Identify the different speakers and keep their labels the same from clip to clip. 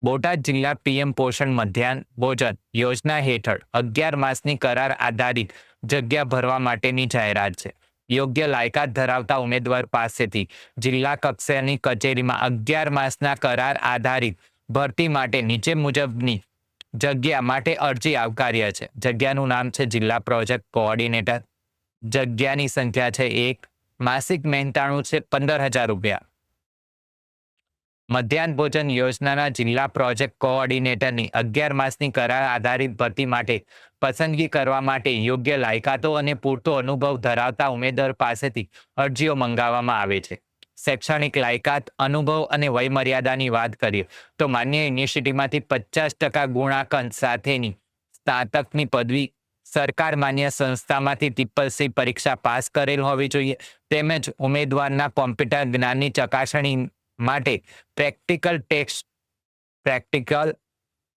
Speaker 1: બોટાદ જિલ્લા પીએમ પોષણ મધ્યાહન ભોજન યોજના હેઠળ 11 માસની કરાર આધારિત જગ્યા ભરવા માટેની જાહેરાત છે. યોગ્ય લાયકાત ધરાવતા ઉમેદવાર પાસેથી જિલ્લા કક્ષાની કચેરીમાં 11 માસના કરાર આધારિત ભરતી માટે નીચે મુજબની જગ્યા માટે અરજી આવકાર્ય છે. જગ્યાનું નામ છે જિલ્લા પ્રોજેક્ટ કોઓર્ડિનેટર. જગ્યાની સંખ્યા છે 1. માસિક મહેનતાણું છે 15,000 રૂપિયા. મધ્યાહન ભોજન યોજનાના જિલ્લા પ્રોજેક્ટ કોઓર્ડિનેટરની 11 માસની કરાર આધારિત ભરતી માટે પસંદગી કરવા માટે યોગ્ય લાયકાતો અને પૂરતો અનુભવ ધરાવતા ઉમેદવાર પાસેથી અરજીઓ મંગાવવામાં આવે છે. શૈક્ષણિક લાયકાત, અનુભવ અને વયમર્યાદાની વાત કરીએ તો માન્ય યુનિવર્સિટીમાંથી 50% ગુણાંકન સાથેની સ્નાતકની પદવી, સરકાર માન્ય સંસ્થામાંથી TCC પરીક્ષા પાસ કરેલ હોવી જોઈએ, તેમજ ઉમેદવારના કોમ્પ્યુટર જ્ઞાનની ચકાસણી માટે પ્રેક્ટિકલ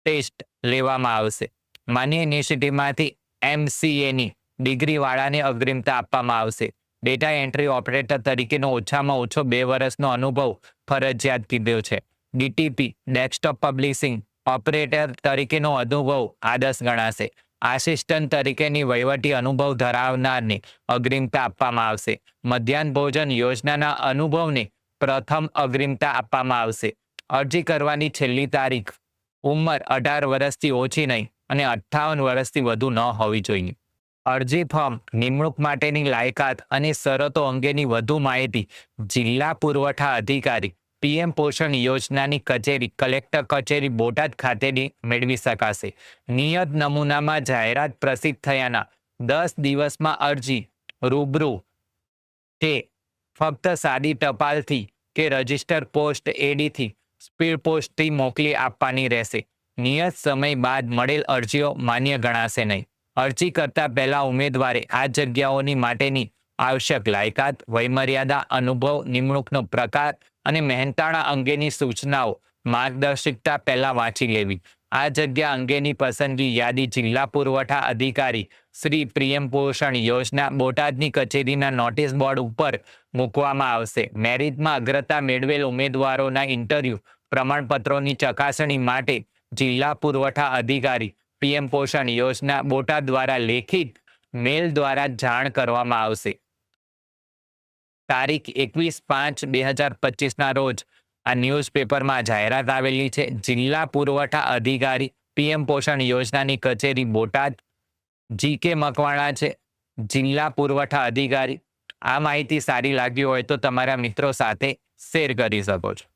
Speaker 1: ટેસ્ટ લેવામાં આવશે. માન્ય યુનિવર્સિટીમાંથી MCAની ડિગ્રીવાળાને અગ્રિમતા આપવામાં આવશે. ડેટા એન્ટ્રી ઓપરેટર તરીકેનો ઓછામાં ઓછો 2 વર્ષનો અનુભવ ફરજિયાત કીધો છે. DTP ડેસ્કટોપ પબ્લિશિંગ ઓપરેટર તરીકેનો અનુભવ આદર્શ ગણાશે. આસિસ્ટન્ટ તરીકેની વહીવટી અનુભવ ધરાવનારને અગ્રિમતા આપવામાં આવશે. મધ્યાહન ભોજન યોજનાના અનુભવને પ્રથમ અગ્રિમતા આપવામાં આવશે. અરજી કરવાની છેલ્લી તારીખ ઉંમર 18 વર્ષથી ઓછી નહીં અને 58 વર્ષથી વધુ ન હોવી જોઈએ. અરજી ફોર્મ, નિમણૂક માટેની લાયકાત અને શરતો અંગેની વધુ માહિતી જિલ્લા પુરવઠા અધિકારી પીએમ પોષણ યોજનાની કચેરી કલેક્ટર કચેરી બોટાદ ખાતેથી મેળવી શકાશે. નિયત નમૂનામાં જાહેરાત પ્રસિદ્ધ થયાના 10 દિવસમાં અરજી રૂબરૂ કે ફક્ત સાદી ટપાલથી કે રજિસ્ટર પોસ્ટ એડીથી સ્પીડ પોસ્ટથી મોકલી આપવાની રહેશે. નિયત સમય બાદ મળેલ અરજીઓ માન્ય ગણાશે નહીં. અરજી કરતા પહેલા ઉમેદવારે આ જગ્યાઓની માટેની આવશ્યક લાયકાત, વયમર્યાદા, અનુભવ, નિમણૂકનો પ્રકાર અને મહેનતાણા અંગેની સૂચનાઓ માર્ગદર્શિકા પહેલા વાંચી લેવી. આ જગ્યા અંગેની પસંદગી યાદી જિલ્લા પુરવઠા અધિકારી શ્રી પીએમ પોષણ યોજના બોટાદની કચેરીના નોટિસ બોર્ડ ઉપર મૂકવામાં આવશે. મેરિટમાં અગ્રતા મેળવેલ ઉમેદવારોના ઇન્ટરવ્યૂ પ્રમાણપત્રોની ચકાસણી માટે જિલ્લા પુરવઠા અધિકારી પીએમ પોષણ યોજના બોટાદ દ્વારા લેખિત મેલ દ્વારા જાણ કરવામાં આવશે. તારીખ 21/5/2025ના રોજ આ ન્યૂઝપેપરમાં જાહેરાત આવેલી છે. જિલ્લા પુરવઠા અધિકારી પીએમ પોષણ યોજનાની કચેરી બોટાદ GK મકવાણા છે જિલ્લા પુરવઠા અધિકારી. આ માહિતી સારી લાગી હોય તો તમારા મિત્રો સાથે શેર કરી શકો છો.